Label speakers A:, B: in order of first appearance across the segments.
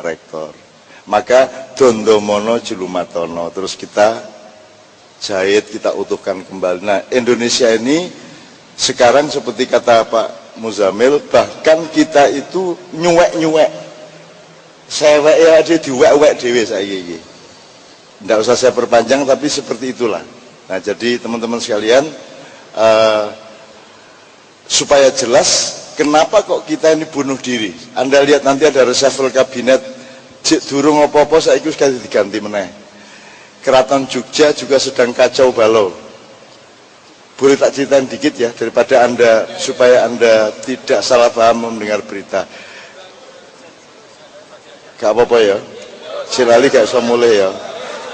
A: rektor. Maka Dondomono Julumatono, terus kita jahit, kita utuhkan kembali. Nah, Indonesia ini sekarang seperti kata Pak Muzamil, bahkan kita itu nyuwek-nyuwek, sewek ya ada diwek-wek dewe saiki. Tidak usah saya perpanjang, tapi seperti itulah. Nah, jadi teman-teman sekalian, supaya jelas kenapa kok kita ini bunuh diri. Anda lihat nanti ada reshuffle kabinet, durung apa-apa saiki wis diganti meneh. Keraton Jogja juga sedang kacau balau. Boleh tak ceritain dikit ya, daripada Anda, supaya Anda tidak salah paham mendengar berita. Gak apa-apa ya, silali gak usah mulai ya.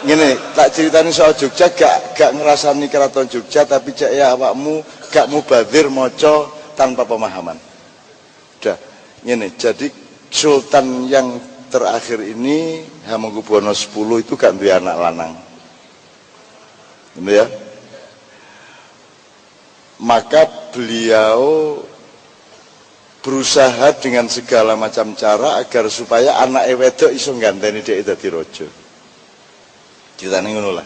A: Gini, tak ceritain soal Jogja, gak ngerasani Keraton Jogja, tapi cek ya awakmu gak mubadir moco tanpa pemahaman. Udah, gini, jadi Sultan yang terakhir ini Hamengkubuwono X itu gak duwe anak lanang. Gitu ya. Maka beliau berusaha dengan segala macam cara agar supaya anak wedok iso ngganteni dhek dadi raja. Ceritane ngono lah.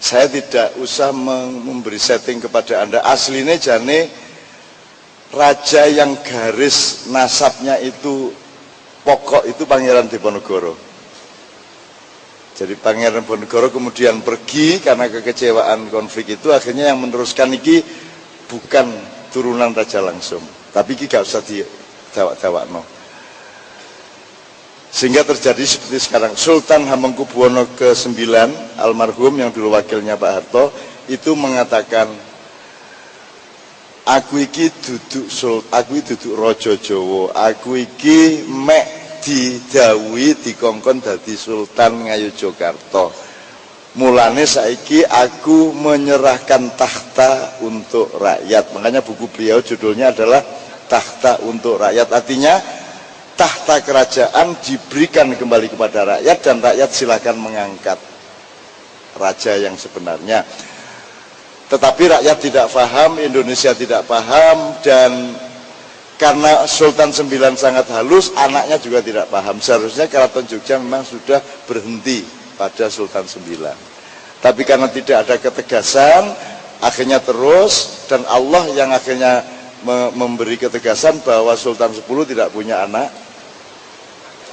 A: Saya tidak usah memberi setting kepada Anda. Aslinya jane raja yang garis nasabnya itu pokok itu Pangeran Diponegoro. Jadi Pangeran Diponegoro kemudian pergi karena kekecewaan konflik itu, akhirnya yang meneruskan iki bukan turunan raja langsung, tapi iki gak usah didawak-dawakno. Sehingga terjadi seperti sekarang. Sultan Hamengkubuwono ke-9 almarhum yang dulu wakilnya Pak Harto itu mengatakan, aku iki duduk raja Jawa, aku iki mek didhawuhi dikongkon dadi sultan Ngayogyakarta. Mulane saiki aku menyerahkan tahta untuk rakyat. Makanya buku beliau judulnya adalah Tahta untuk Rakyat. Artinya tahta kerajaan diberikan kembali kepada rakyat dan rakyat silakan mengangkat raja yang sebenarnya. Tetapi rakyat tidak paham, Indonesia tidak paham, dan karena Sultan 9 sangat halus, anaknya juga tidak paham. Seharusnya Keraton Jogja memang sudah berhenti pada Sultan 9. Tapi karena tidak ada ketegasan, akhirnya terus, dan Allah yang akhirnya memberi ketegasan bahwa Sultan 10 tidak punya anak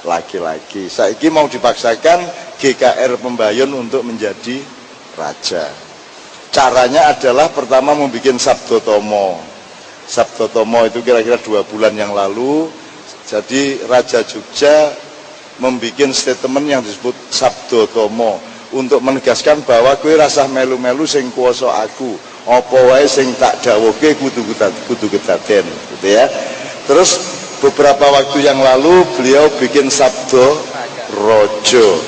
A: laki-laki. Saiki mau dipaksakan GKR Pembayun untuk menjadi raja. Caranya adalah pertama membuat Sabdotomo. Sabdotomo itu kira-kira 2 bulan yang lalu. Jadi Raja Jogja membuat statement yang disebut Sabdotomo untuk menegaskan bahwa kowe rasah melu-melu sing kuwasa aku, apa wae sing tak dawuhke kudu kedaden, gitu ya. Terus beberapa waktu yang lalu beliau bikin Sabdo Rojo.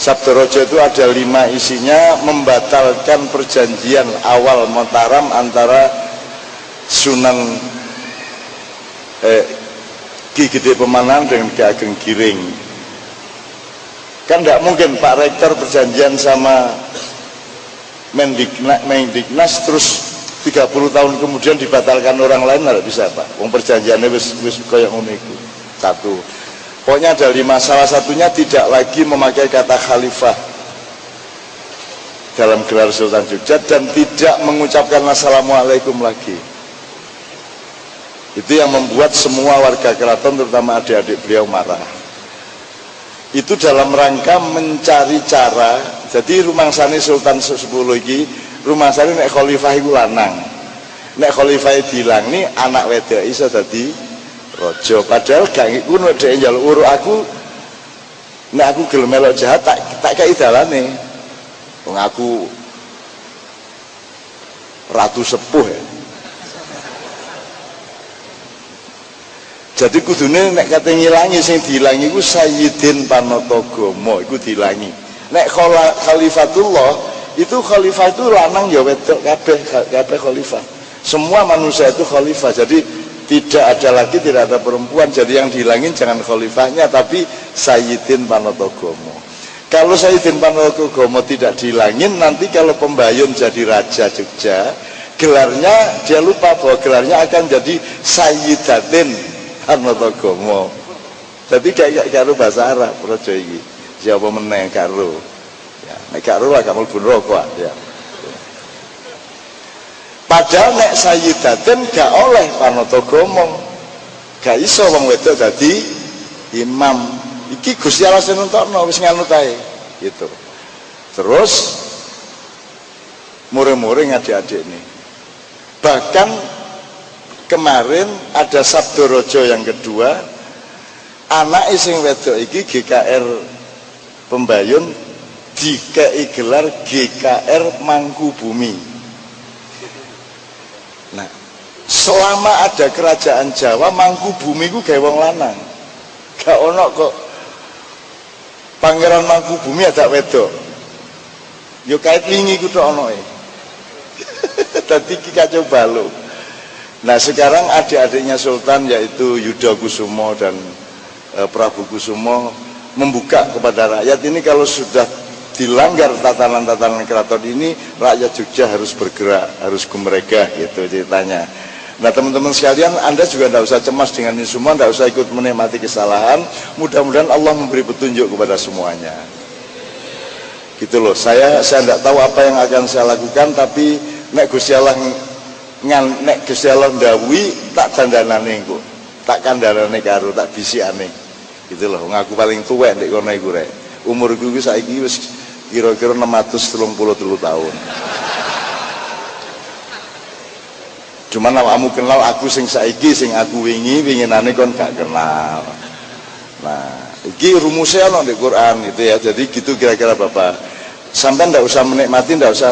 A: Sabdo Rojo itu ada 5 isinya, membatalkan perjanjian awal Mataram antara Sunan Ki Gede Pemanan dengan Ki Ageng Giring. Kan tidak mungkin Pak Rektor perjanjian sama Mendiknas terus 30 tahun kemudian dibatalkan orang lain, tidak bisa Pak. Wong perjanjiannya wis koyo ngono iku. Satu. Pokoknya ada 5, salah satunya tidak lagi memakai kata khalifah dalam gelar Sultan Jogja dan tidak mengucapkan assalamualaikum lagi. Itu yang membuat semua warga keraton terutama adik-adik beliau marah. Itu dalam rangka mencari cara. Jadi rumangsane Sultan 10 iki, rumangsane nek khalifah iku lanang. Nek khalifah diilangi anak wedok iso dadi raja. Padahal gak ngono dhek njaluk uruk aku. Nek aku gelem melok jahat tak kei dalane. Wong aku ratu sepuh ya. Jadi kudune nek kate ngilangi sing diilangi iku Sayyidin Panatagama iku diilangi. Nek Khalifatullah itu khalifah itu lanang ya wedok kabeh khalifah. Semua manusia itu khalifah. Jadi tidak ada perempuan. Jadi yang dihilangin jangan khalifahnya tapi Sayyidin Panatagama. Kalau Sayyidin Panatagama tidak dihilangin, nanti kalau Pembayun jadi Raja Jogja, gelarnya dia lupa bahwa gelarnya akan jadi Sayyidatin Panatagama. Jadi kayak karo bahasa Arab rojo iki. Siapa meneh karo. Ya, nek karo lah kamu pun rokok ya. Padahal nek sayyidatin gak oleh panoto gomong. Gak iso wong wedok dadi imam. Iki Gusti Allah sing nentokno wis nganut ae gitu. Terus muring-muring adik-adik ini. Bahkan kemarin ada Sabdo Rojo yang kedua, anak sing wedok iki GKR Pembayun dikei gelar GKR Mangkubumi. Nah, selama ada kerajaan Jawa, Mangkubumi ku gawe wong lanang. Gak ono kok Pangeran Mangkubumi ada wedok. Yo kait wingi ku tok ono e. Dadi ki kacau balau. Nah, sekarang adik-adiknya Sultan yaitu Yuda Kusumo dan Prabu Kusumo membuka kepada rakyat ini kalau sudah dilanggar tatanan-tatanan keraton ini, rakyat Jogja harus bergerak, harus gumregah gitu ceritanya. Nah, teman-teman sekalian, Anda juga tidak usah cemas dengan ini semua, tidak usah ikut menikmati kesalahan. Mudah-mudahan Allah memberi petunjuk kepada semuanya. Gitu loh. Saya tidak tahu apa yang akan saya lakukan, tapi nek Gusti Allah ndawuhi tak dandanane engko. Tak kandhanane karo tak bisikane. Gitu loh, ngaku paling tuwek nek kono iku rek. Umurku iki saiki wis kira-kira 633 tahun. Cuman awakmu kenal aku sing saiki, sing aku winginane kon gak kenal. Nah, iki rumusnya ono di Quran gitu ya. Jadi gitu kira-kira Bapak. Sampai ndak usah menikmati, ndak usah,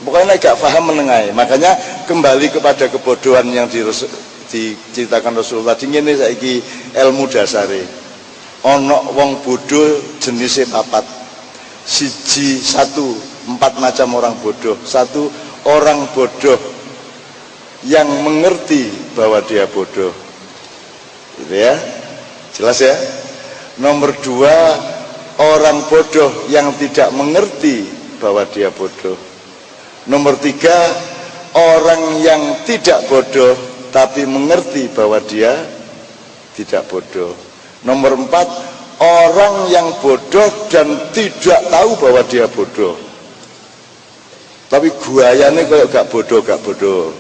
A: pokoknya gak paham menengahi. Makanya kembali kepada kebodohan yang diceritakan Rasulullah. Ngene saiki ilmu dasare. Ono wong bodoh jenisnya papat. Satu, 4 macam orang bodoh. Satu, orang bodoh yang mengerti bahwa dia bodoh. Gitu ya. Jelas ya? Nomor 2, orang bodoh yang tidak mengerti bahwa dia bodoh. Nomor 3, orang yang tidak bodoh tapi mengerti bahwa dia tidak bodoh. Nomor 4, orang yang bodoh dan tidak tahu bahwa dia bodoh. Tapi guayane kayak gak bodoh.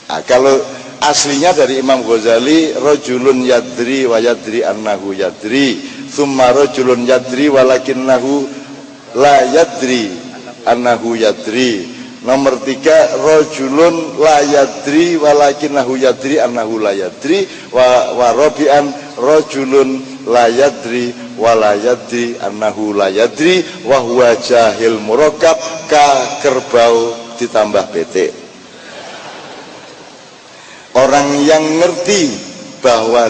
A: Nah, kalau aslinya dari Imam Ghazali, rajulun yadri wa yadri annahu yadri, tsumma rajulun yadri walakinnahu la yadri annahu yadri. Nomor 3, rajulun la yadri walakinnahu yadri annahu la yadri, wa rabi'an rajulun la yadri wa la yadri annahu la yadri wa huwa jahil murakkab, ka kerbau ditambah petik. Orang yang ngerti bahwa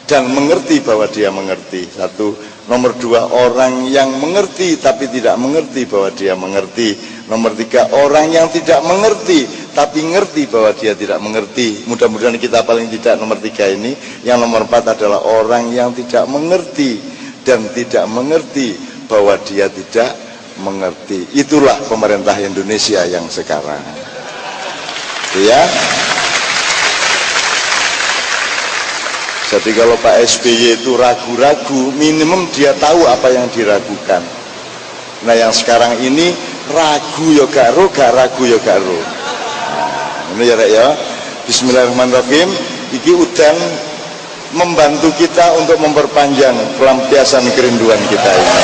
A: dan mengerti bahwa dia mengerti. Satu. Nomor 2, orang yang mengerti tapi tidak mengerti bahwa dia mengerti. Nomor 3, orang yang tidak mengerti tapi ngerti bahwa dia tidak mengerti. Mudah-mudahan kita paling tidak nomor 3 ini. Yang nomor 4 adalah orang yang tidak mengerti dan tidak mengerti bahwa dia tidak mengerti. Itulah pemerintah Indonesia yang sekarang. Ya. Jadi kalau Pak SBY itu ragu-ragu, minimum dia tahu apa yang diragukan. Nah, yang sekarang ini ragu ya gak ragu ya gak ro. Nah, ini ya Rek ya. Bismillahirrahmanirrahim. Iki udan membantu kita untuk memperpanjang pelampiasan kerinduan kita ini.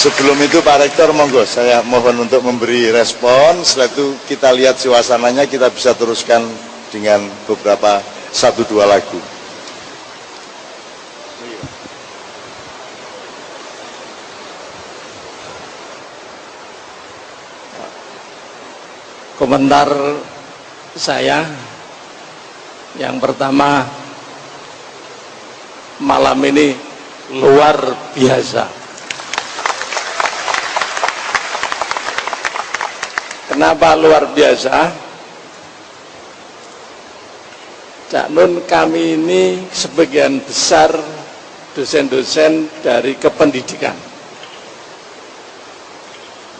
A: Sebelum itu Pak Rektor, monggo saya mohon untuk memberi respon. Setelah itu kita lihat suasananya, kita bisa teruskan dengan beberapa 1-2 lagu.
B: Komentar saya yang pertama, malam ini luar biasa. Kenapa luar biasa? Cak Nun, kami ini sebagian besar dosen-dosen dari kependidikan.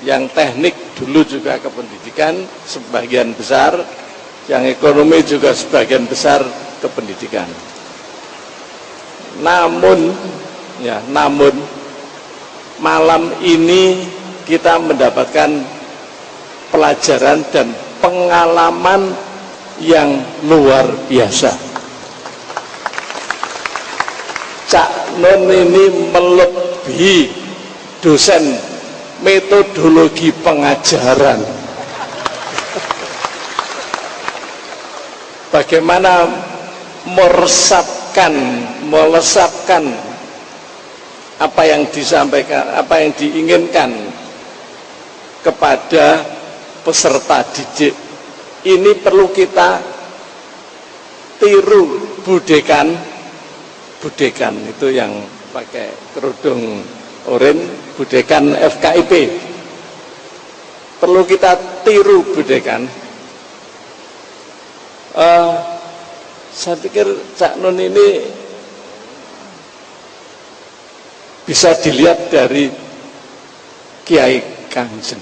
B: Yang teknik dulu juga kependidikan, sebagian besar yang ekonomi juga sebagian besar ke pendidikan. Namun malam ini kita mendapatkan pelajaran dan pengalaman yang luar biasa. Cak Nun ini melebihi dosen metodologi pengajaran. Bagaimana melesapkan apa yang disampaikan, apa yang diinginkan kepada peserta didik. Ini perlu kita tiru. Budekan itu yang pakai kerudung oranye, Budekan FKIP. Perlu kita tiru Budekan. Saya pikir Cak Nun ini bisa dilihat dari Kiai Kanjeng.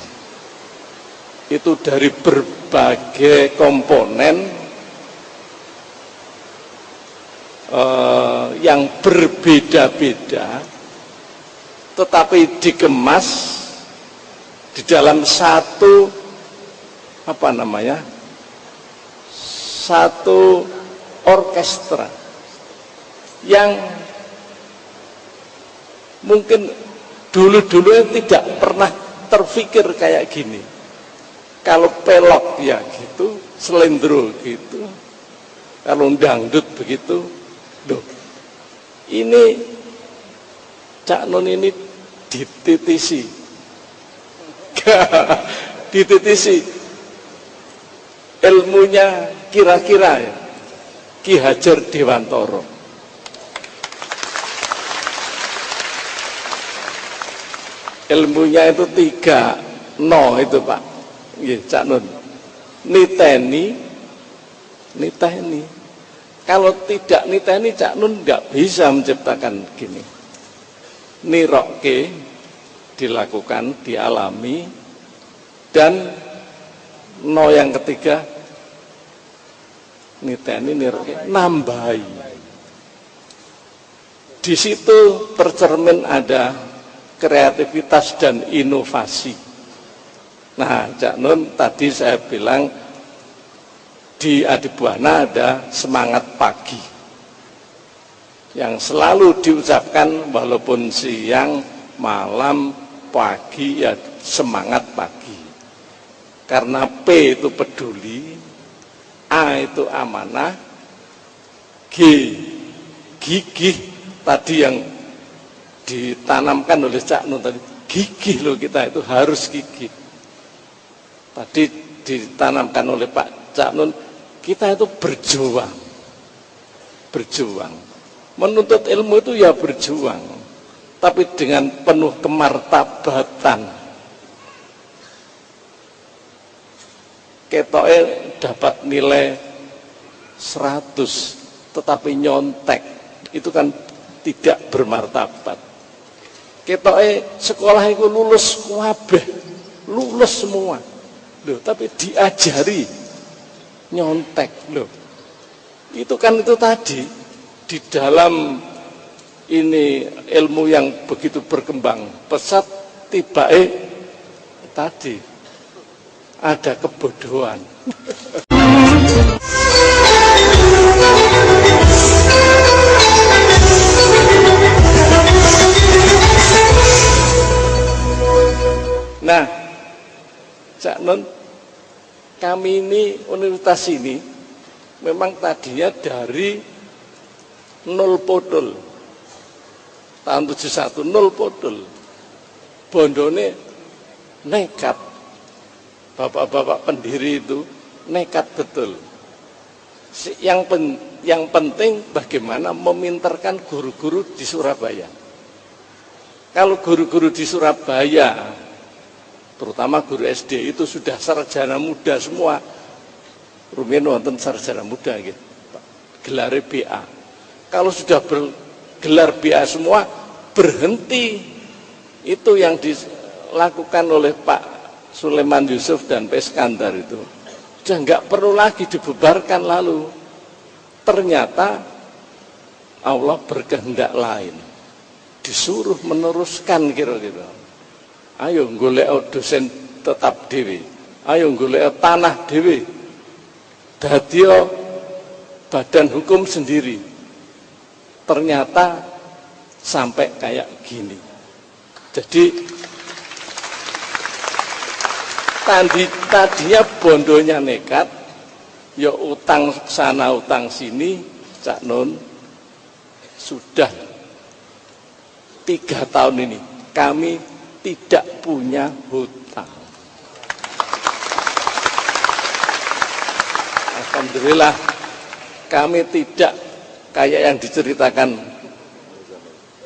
B: Itu dari berbagai komponen yang berbeda-beda, tetapi dikemas di dalam satu satu orkestra yang mungkin dulu-dulu tidak pernah terfikir kayak gini. Kalau pelok ya gitu, selendro gitu, kalau dangdut begitu. Loh, ini Cak Nun ini dititisi ilmunya kira-kira ya Ki Hajar Dewantara. Ilmunya itu 3 no itu Pak. Nggih, Cak Nun. Niteni. Kalau tidak niteni Cak Nun enggak bisa menciptakan gini. Nirokke dilakukan, dialami, dan no yang ketiga niteni nirokke nambahi. Di situ tercermin ada kreativitas dan inovasi. Nah, Cak Nun tadi saya bilang di Adibuana ada semangat pagi yang selalu diucapkan walaupun siang, malam, pagi ya semangat pagi. Karena P itu peduli, A itu amanah, G gigih tadi yang ditanamkan oleh Cak Nun tadi, gigih loh kita itu harus gigih. Tadi ditanamkan oleh Pak Cak Nun, kita itu berjuang. Menuntut ilmu itu ya berjuang, tapi dengan penuh kemartabatan. Ketoke dapat nilai 100, tetapi nyontek, itu kan tidak bermartabat. Ketoke sekolah itu lulus kabeh, lulus semua. Loh, tapi diajari nyontek loh. Itu kan itu tadi di dalam ini ilmu yang begitu berkembang pesat, tibae tadi ada kebodohan. Nah, Cak Nun, kami ini universitas ini memang tadinya dari 0 podol. Tahun 71 0 podol. Bondone nekat. Bapak-bapak pendiri itu nekat betul. Yang penting bagaimana memintarkan guru-guru di Surabaya. Kalau guru-guru di Surabaya, terutama guru SD itu sudah sarjana muda semua. Rumiyin wonten sarjana muda gitu. Gelar BA. Kalau sudah bergelar BA semua, berhenti. Itu yang dilakukan oleh Pak Sulaiman Yusuf dan Pak Iskandar itu. sudah nggak perlu lagi dibubarkan. Lalu ternyata Allah berkehendak lain, disuruh meneruskan kira-kira. Ayo golek dosen tetap dewe, ayo golek tanah dewe, dadi badan hukum sendiri. Ternyata sampai kayak gini. Jadi tadinya bondonya nekat, ya utang sana utang sini, Cak Nun. Sudah 3 tahun ini kami tidak punya hutang. Alhamdulillah kami tidak kayak yang diceritakan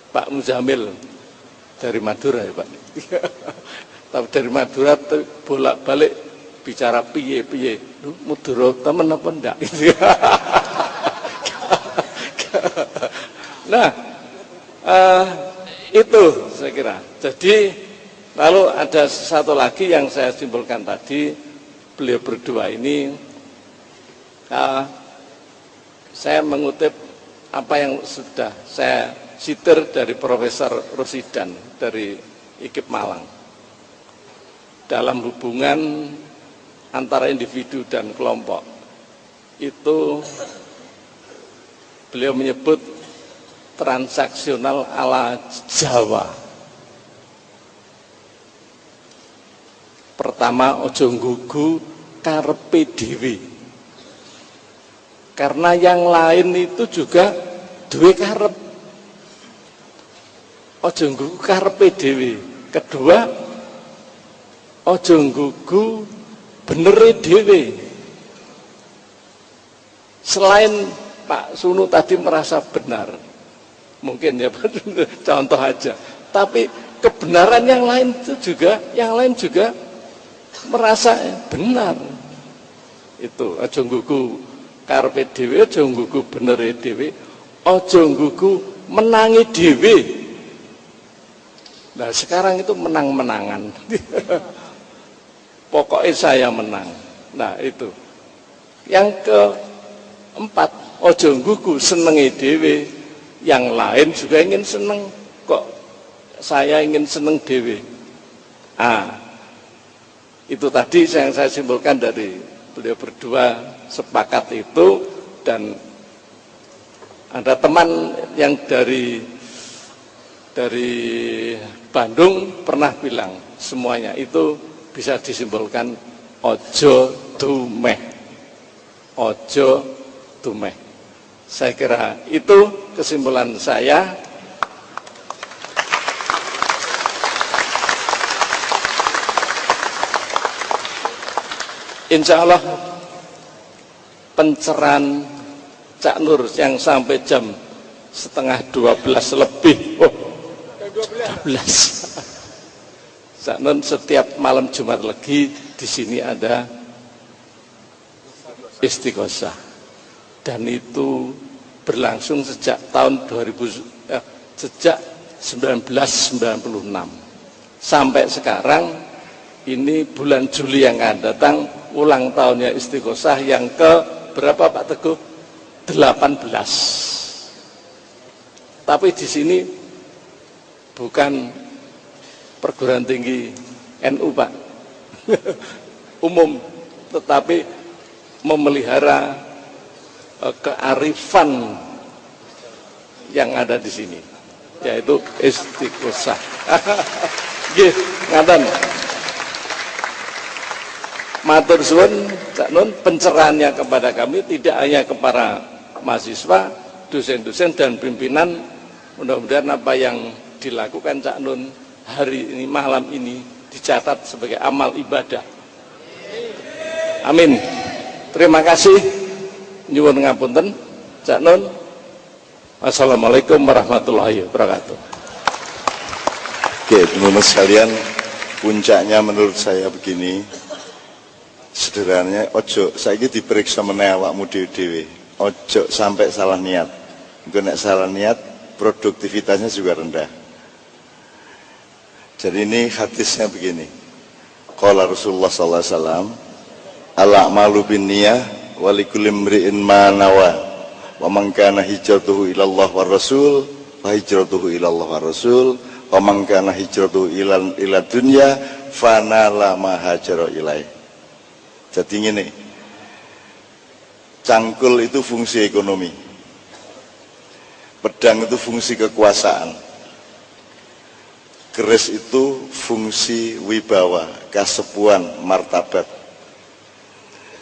B: Pak Muzamil dari Madura ya Pak. Tapi dari Madura bolak-balik bicara piye-piye. Madura temen apa enggak? Nah, itu saya kira. Jadi lalu ada satu lagi yang saya simpulkan tadi, beliau berdua ini, saya mengutip apa yang sudah saya sitir dari Profesor Rosidan dari IKIP Malang. Dalam hubungan antara individu dan kelompok, itu beliau menyebut transaksional ala Jawa. Pertama, ojo nggugu karepe dhewe. Karena yang lain itu juga duwe karep. Ojo nggugu karepe dhewe. Kedua, ojo nggugu benere dhewe. Selain Pak Sunu tadi merasa benar, mungkin ya contoh aja, tapi kebenaran yang lain juga merasa benar. Itu aja nggugu karepe dhewe, aja nggugu benere dhewe, aja nggugu menangi dhewe. Nah sekarang itu menang-menangan. Pokoknya saya menang. Nah itu. Yang keempat, aja nggugu senenge dhewe. Yang lain juga ingin seneng, kok saya ingin seneng dewe. Itu tadi yang saya simpulkan dari beliau berdua sepakat itu. Dan ada teman yang dari Bandung pernah bilang semuanya itu bisa disimpulkan ojo dumeh, ojo dumeh. Saya kira itu kesimpulan saya. Insya Allah pencerahan Cak Nur yang sampai jam 11:30 lebih. 12. Cak Nur setiap malam Jumat Legi di sini ada istighosah. Dan itu berlangsung sejak tahun 1996 sampai sekarang. Ini bulan Juli yang akan datang ulang tahunnya istighosah yang ke berapa Pak Teguh? 18. Tapi di sini bukan perguruan tinggi NU Pak, umum, tetapi memelihara kearifan yang ada di sini, yaitu istighosah. Nggih, ngaten. Matur suwun Cak Nun, pencerahannya kepada kami tidak hanya kepada mahasiswa, dosen-dosen dan pimpinan. Mudah-mudahan apa yang dilakukan Cak Nun hari ini, malam ini, dicatat sebagai amal ibadah. Amin. Terima kasih. Nyuwun ngapunten, Cak Nun. Wassalamualaikum warahmatullahi wabarakatuh.
A: Oke, teman-teman sekalian, puncaknya menurut saya begini. Sederhananya, ojo saiki diperiksa meneh awakmu dhewe-dhewe. Ojo sampai salah niat. Engko nek salah niat, produktivitasnya juga rendah. Jadi ini hadisnya begini. Qala Rasulullah sallallahu alaihi wasallam, al-a'malu binniyah wa likulli imri'in ma nawa wa man kana hijratuhu ila Allah war rasul fa hijratuhu ila Allah war rasul wa man kana hijratuhu ila dunya fa nala ma hajara ilaih. Jadi ngene, cangkul itu fungsi ekonomi, pedang itu fungsi kekuasaan, keris itu fungsi wibawa, kasepuan, martabat.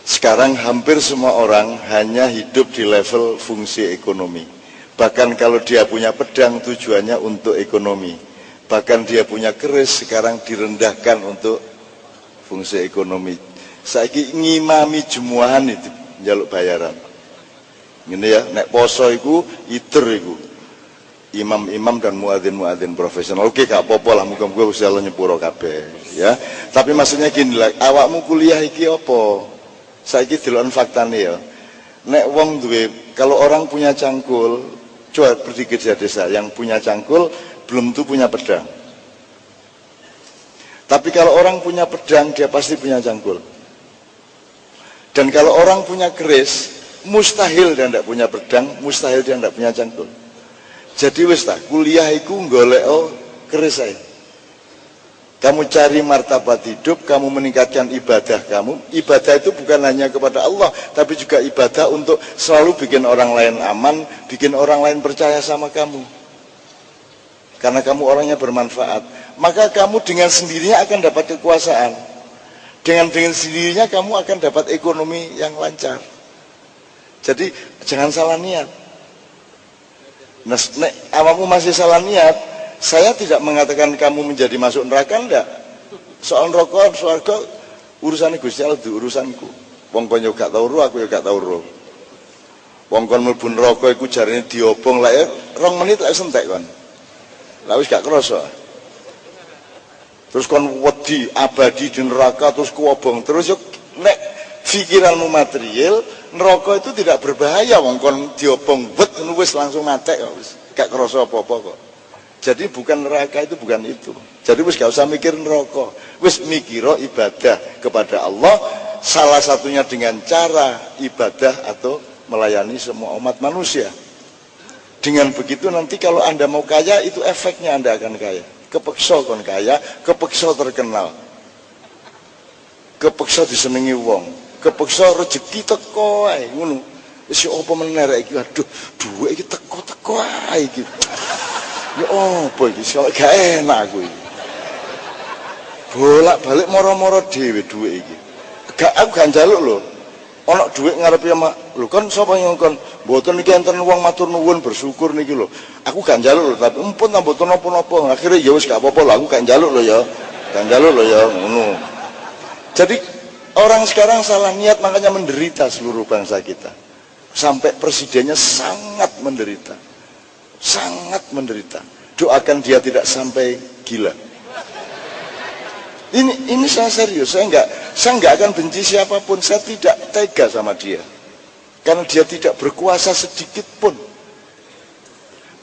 A: Sekarang hampir semua orang hanya hidup di level fungsi ekonomi. Bahkan kalau dia punya pedang tujuannya untuk ekonomi. Bahkan dia punya keris sekarang direndahkan untuk fungsi ekonomi. Saiki ngimami jemuahan itu njaluk bayaran. Ngene ya, nek poso iku iter iku. Imam-imam dan muadzin-muadzin profesional. Oke, gak apa-apa lah, muga-muga Gusti Allah nyepuro kabeh, ya. Tapi maksudnya gini lah, awakmu kuliah iki apa? Saiki deloken faktane ya. Nek wong duwe, kalau orang punya cangkul, coba pergi ke desa yang punya cangkul belum tentu punya pedang. Tapi kalau orang punya pedang dia pasti punya cangkul. Dan kalau orang punya keris, mustahil dia tidak punya pedang, mustahil dia tidak punya cangkul. Jadi wis ta, kuliah iku golek keris ae. Kamu cari martabat hidup, kamu meningkatkan ibadah kamu. Ibadah itu bukan hanya kepada Allah, tapi juga ibadah untuk selalu bikin orang lain aman, bikin orang lain percaya sama kamu. Karena kamu orangnya bermanfaat. Maka kamu dengan sendirinya akan dapat kekuasaan. Dengan sendirinya kamu akan dapat ekonomi yang lancar. Jadi jangan salah niat. Nah, awakmu masih salah niat. Saya tidak mengatakan kamu menjadi masuk neraka, enggak. Soal neraka, surga, urusan Gusti Allah, urusanku. Wong kon yo gak tau ro, aku yo gak tau ro. Wong kon mlebu neraka iku jarine diobong lek 2 menit lek sentek kon. Lah wis gak krasa. Terus kon wedi abadi di neraka terus kuobong. Terus yo nek pikiranmu material, neraka itu tidak berbahaya, wong kon diobong wet wis langsung matek kok wis. Gak krasa apa-apa kok. Jadi bukan neraka itu, bukan itu. Jadi wis gak usah mikir neraka. Wis mikiro ibadah kepada Allah, salah satunya dengan cara ibadah atau melayani semua umat manusia. Dengan begitu nanti kalau Anda mau kaya, itu efeknya Anda akan kaya. Kepeksa kon kaya, kepeksa terkenal. Kepeksa disenengi wong, kepeksa rezeki teko ae ngono. Wis apa meneh rek iki, aduh, dhuwit iki teko-teko ae iki. Ya apa iki, kok gak enak aku iki. Bolak-balik moro-moro dhewe dhuwit iki. Aku gak njaluk lho. Ana dhuwit ngarepe mak. Lho kan sapa ngongkon? Mboten niki enten wong matur nuwun bersyukur niki lho. Aku gak njaluk lho, tapi empun ta mboten napa-napa. Akhire ya wis gak apa-apa lho, aku gak njaluk lho ya. Gak njaluk lho ya, ngono. Jadi orang sekarang salah niat makanya menderita seluruh bangsa kita. Sampai presidennya sangat menderita. Sangat menderita. Doakan dia tidak sampai gila. Ini saya serius. Saya nggak akan benci siapapun. Saya tidak tega sama dia. Karena dia tidak berkuasa sedikit pun.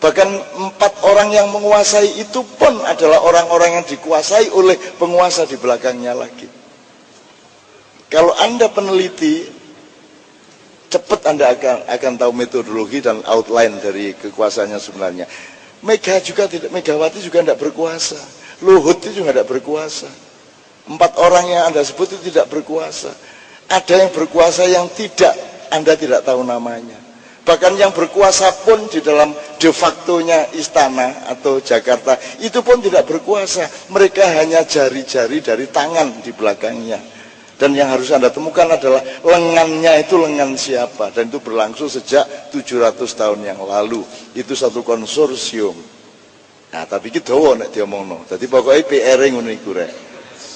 A: Bahkan 4 orang yang menguasai itu pun adalah orang-orang yang dikuasai oleh penguasa di belakangnya lagi. Kalau Anda peneliti, cepat Anda akan tahu metodologi dan outline dari kekuasaannya sebenarnya. Megawati juga tidak berkuasa. Luhut itu juga tidak berkuasa. 4 orang yang Anda sebut itu tidak berkuasa. Ada yang berkuasa yang Anda tidak tahu namanya. Bahkan yang berkuasa pun di dalam de facto-nya istana atau Jakarta itu pun tidak berkuasa. Mereka hanya jari-jari dari tangan di belakangnya. Dan yang harus Anda temukan adalah lengannya itu lengan siapa. Dan itu berlangsung sejak 700 tahun yang lalu. Itu satu konsorsium. Nah, tapi kita dawa nek diomongno. Dadi pokoke PR ngono iku rek.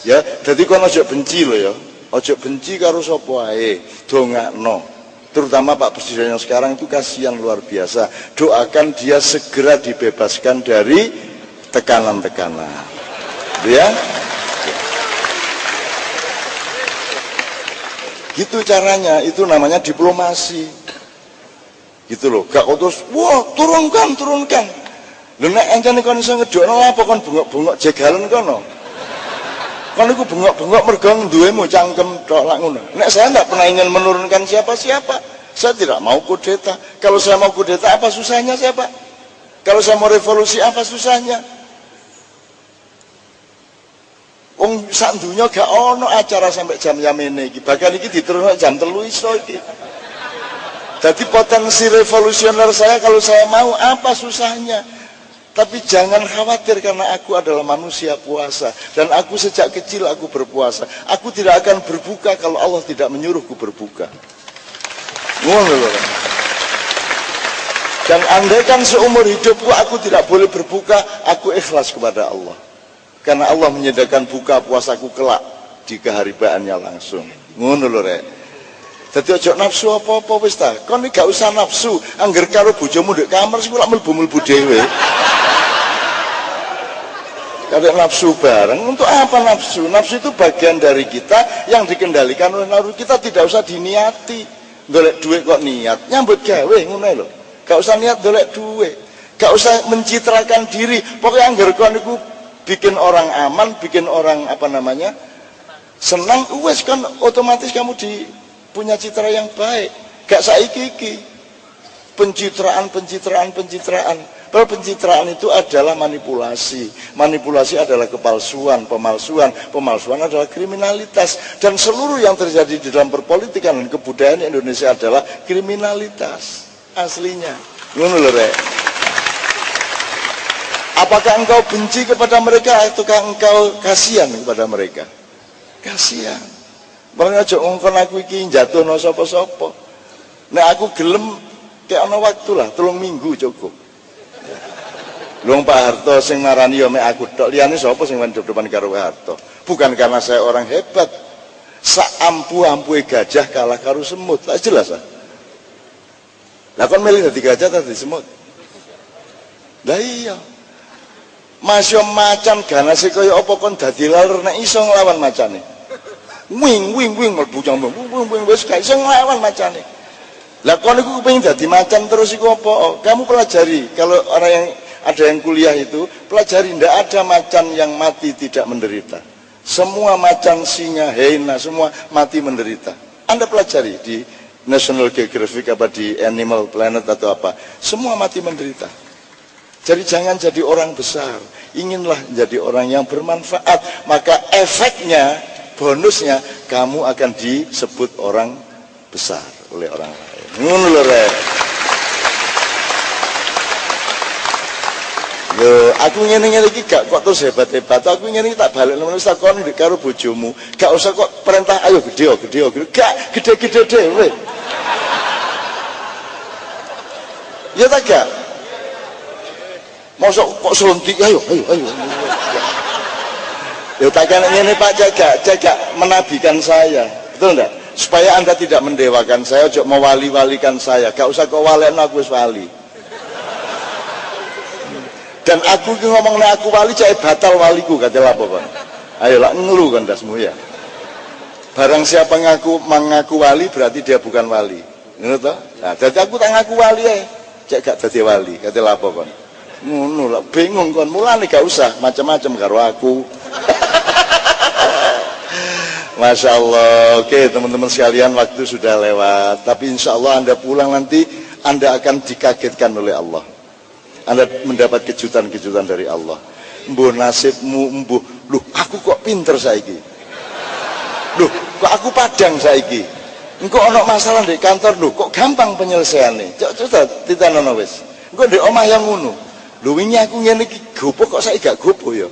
A: Ya, dadi kon aja benci lho ya. Aja benci karo sapa ae. Dongakno. Terutama Pak Presiden yang sekarang itu kasihan luar biasa. Doakan dia segera dibebaskan dari tekanan-tekanan. Ya. Gitu caranya, itu namanya diplomasi. Gitu loh, gak kok terus, wah turunkan. Lho nek encen kon iso ngedokno apa kon bengok-bengok jegalan kono. Kon niku bengok-bengok mergo duwemu cangkem tok lak ngono. Nek saya enggak pernah ingin menurunkan siapa-siapa. Saya tidak mau kudeta. Kalau saya mau kudeta apa susahnya saya, Pak? Kalau saya mau revolusi apa susahnya? Wong sak dunya gak ono acara sampai jam-jam ini iki. Bahkan iki diterusno jam 3 iso iki. Jadi potensi revolusioner saya kalau saya mau apa susahnya? Tapi jangan khawatir karena aku adalah manusia puasa. Dan aku sejak kecil aku berpuasa. Aku tidak akan berbuka kalau Allah tidak menyuruhku berbuka. Ngono lho. Dan andaikan seumur hidupku aku tidak boleh berbuka, aku ikhlas kepada Allah. Karena Allah menyediakan buka puasaku kelak di keharibaannya langsung. Ngono lho rek. Dadi ojo nafsu apa-apa wis ta. Kon iki gak usah nafsu, angger karo bojomu ndek kamar sik lak mlebu-mlebu dhewe. Kadang nafsu bareng, untuk apa nafsu? Nafsu itu bagian dari kita yang dikendalikan oleh nafsu. Kita tidak usah diniati. Golek duit kok niat, nyambut gawe ngono lho. Gak usah niat golek duit. Gak usah mencitrakan diri. Pokoknya angger kon niku bikin orang aman, bikin orang senang, wes kan otomatis kamu punya citra yang baik. Gak saiki iki pencitraan. Padahal pencitraan itu adalah manipulasi. Manipulasi adalah kepalsuan, pemalsuan adalah kriminalitas. Dan seluruh yang terjadi di dalam perpolitikan dan kebudayaan Indonesia adalah kriminalitas aslinya. Ngono lho rek. Apakah engkau benci kepada mereka ataukah engkau kasihan kepada mereka? Kasihan. Mereka aja ngongkon aku iki jatuhno sapa-sapa. Nek aku gelem kayak ana waktu lah 3 minggu cukup. Luang Pak Harto sing marani ya mek aku tok, liyane sapa sing depan karo Pak Harto? Bukan karena saya orang hebat. Saampu-ampue gajah kalah karo semut. Tak jelas ah. Lah kon milih dadi gajah ta dadi semut? Lah iya. Masya macan ganase kaya apa kon dadi laler nek iso nglawan macane. Wing mlebu jambung. Wing wis gak iso nglawan macane. Lah kon iku kepengin dadi macan terus iku apa? Kamu pelajari kalau orang yang ada yang kuliah itu, pelajari tidak ada macan yang mati tidak menderita. Semua macan, singa, hyena, semua mati menderita. Anda pelajari di National Geographic apa di Animal Planet atau apa, semua mati menderita. Jadi jangan jadi orang besar, inginlah jadi orang yang bermanfaat. Maka efeknya, bonusnya, kamu akan disebut orang besar oleh orang lain. Ngono lho rek. Yo, aku ngene-ngene iki gak kok terus hebat-hebat. Aku ngene iki tak balik nang tak kon ndek karo bojomu. Gak usah kok perintah ayo gede. Gak gede-gede dhewe. Ya tak gak? Mosok kok selontik ayo. Ya tak kan ngene Pak jaga menabikan saya. Betul enggak? Supaya Anda tidak mendewakan saya, ojo mewali-walikan saya. Gak usah kok walekno aku wis wali. Dan aku ngomong nek aku wali cek batal waliku kate lapo kon. Ayo lak ngelu kon dasmu ya. Barang siapa mengaku wali berarti dia bukan wali. Ngono to? Nah, dadi aku tak ngaku wali ae. Cek gak dadi wali kate lapo kon. Ngono lak bingung kon. Mulane gak usah macam-macam karo aku. Masya Allah. Oke teman-teman sekalian, waktu sudah lewat. Tapi insya Allah Anda pulang nanti Anda akan dikagetkan oleh Allah. Anda mendapat kejutan-kejutan dari Allah. Mbuh nasibmu, mbuh. Loh, aku kok pinter saiki. Loh, kok aku padang saiki. Engko ana masalah di kantor, loh, kok gampang penyelesaiannya. Coba titanono wis. Engko ndek omah yang ngono. Lho wingi aku ngene iki gopo kok saiki gak gopo ya.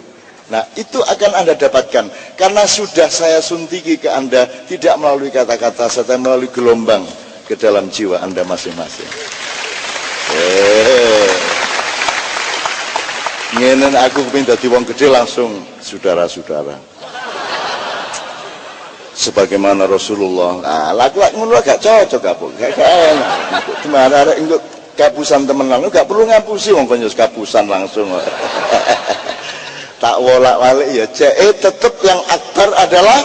A: Nah, itu akan Anda dapatkan karena sudah saya suntiki ke Anda tidak melalui kata-kata, tapi melalui gelombang ke dalam jiwa Anda masing-masing. Ngene aku kepengin dadi wong gede langsung saudara-saudara. Sebagaimana Rasulullah. Nah, laku ngono gak cocok apa? Gak enak. Gimana arek engko kapusan temenan, gak perlu ngapusi wong kon kapusan langsung. Tak wolak-walik ya, tetap yang akbar adalah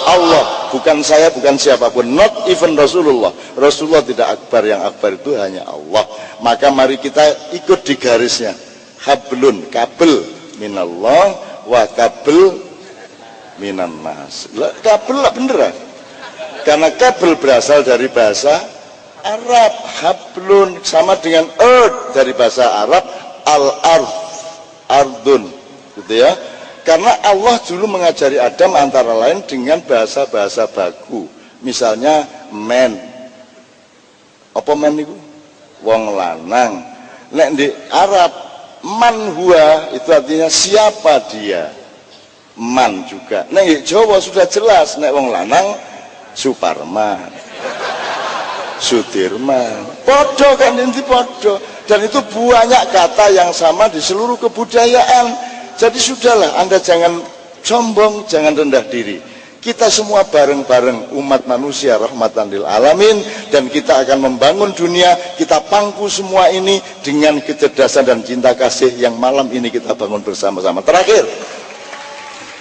A: Allah, bukan saya, bukan siapapun, not even Rasulullah. Rasulullah tidak akbar, yang akbar itu hanya Allah. Maka mari kita ikut di garisnya. Hablun, kabel minallah wa kabel minan nas. Kabel lah beneran. Karena kabel berasal dari bahasa Arab, hablun sama dengan earth dari bahasa Arab, al-ard, ardun, gitu ya. Karena Allah dulu mengajari Adam antara lain dengan bahasa-bahasa baku. Misalnya men. Apa men itu? Wong lanang. Nek di Arab man huwa itu artinya siapa dia. Man juga. Nek Jawa sudah jelas nek wong lanang Suparman, Sudirman, podo kan inti podo. Dan itu banyak kata yang sama di seluruh kebudayaan. Jadi sudahlah, Anda jangan sombong, jangan rendah diri. Kita semua bareng-bareng umat manusia rahmatan lil alamin, dan kita akan membangun dunia. Kita pangku semua ini dengan kecerdasan dan cinta kasih yang malam ini kita bangun bersama-sama. Terakhir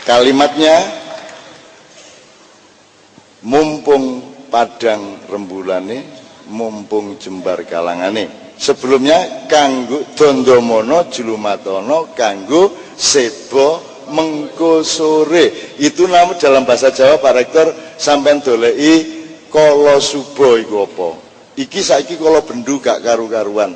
A: kalimatnya, mumpung padang rembulane, mumpung jembar kalangane. Sebelumnya kanggo dondomono julumatono, kanggo sebo mengko sore. Itu nama dalam bahasa Jawa Pak Rektor sampean dolei kala subuh iku apa. Iki saiki kala bendu gak karu-karuan.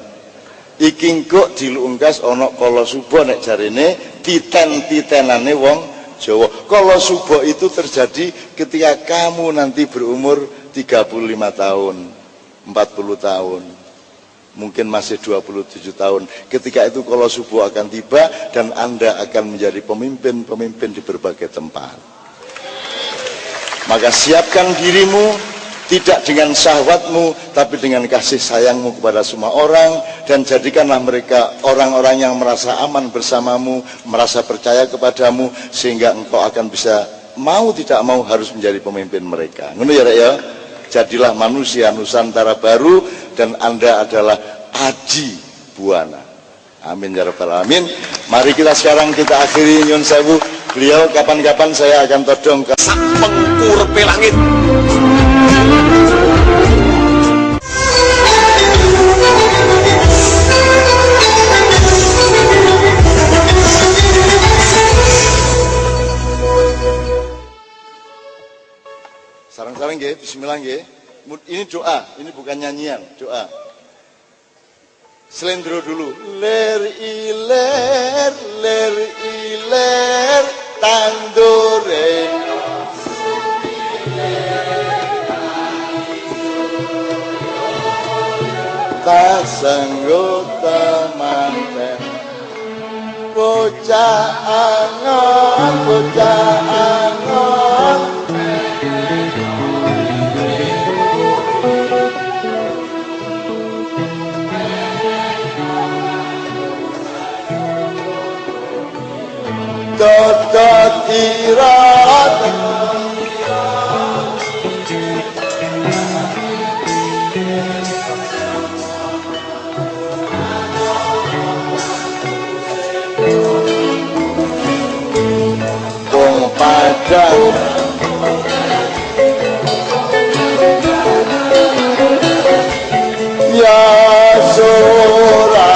A: Iki engko dilungkas ana kala subuh nek jarene titen-titenane wong Jawa. Kalau subuh itu terjadi ketika kamu nanti berumur 35 tahun, 40 tahun, mungkin masih 27 tahun. Ketika itu kalau subuh akan tiba dan Anda akan menjadi pemimpin-pemimpin di berbagai tempat. Maka siapkan dirimu tidak dengan syahwatmu, tapi dengan kasih sayangmu kepada semua orang, dan jadikanlah mereka orang-orang yang merasa aman bersamamu, merasa percaya kepadamu, sehingga engkau akan bisa mau tidak mau harus menjadi pemimpin mereka. Ngono ya, Rek ya. Jadilah manusia Nusantara baru, dan Anda adalah Aji Buana. Amin ya rabbal alamin. Mari kita sekarang kita akhiri nyun sewu. Beliau kapan-kapan saya akan todong ke
C: sak pengkurepe langit.
A: Sarang-sarang nggih, bismillah nggih. Ini doa, ini bukan nyanyian, doa. Selendro dulu. Ler iler tandure. Tasanggo temanten. Bocah angon. Dodot irat wong padang ya sora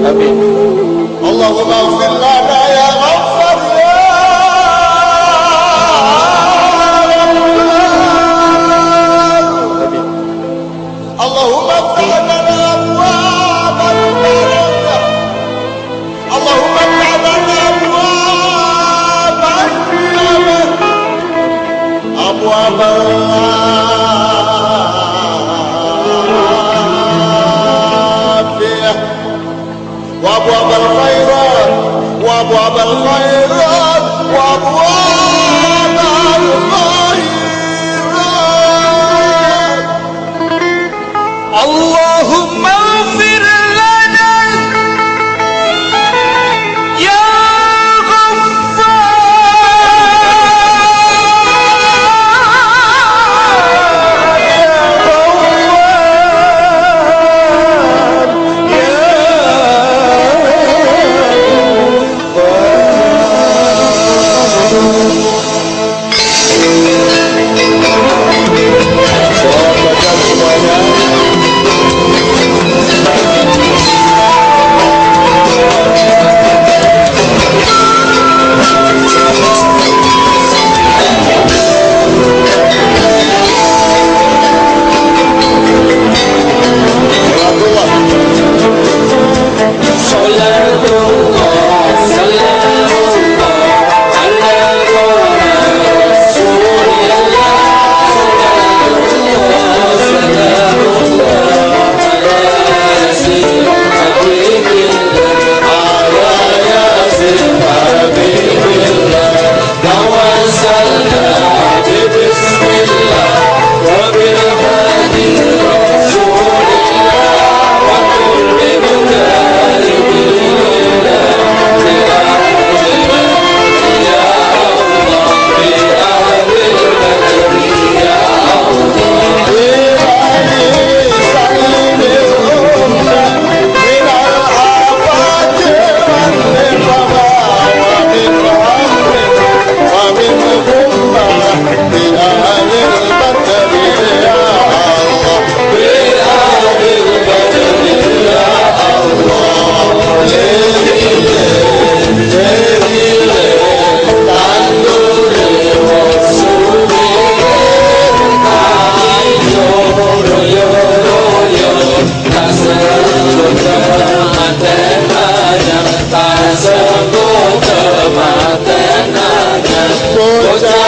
B: Amin.
A: Allahumma ighfir lana ya Ghaffar ya
B: Amin.
A: Allahumma iftah lana abwabal barakah. Allahumma iftah lana abwabal rahmah. Abwabal afiyah wa abwabal khairat wa abwabal khairat wa abwabal khairat.
C: Allahumma ighfir lana ya
A: Bocah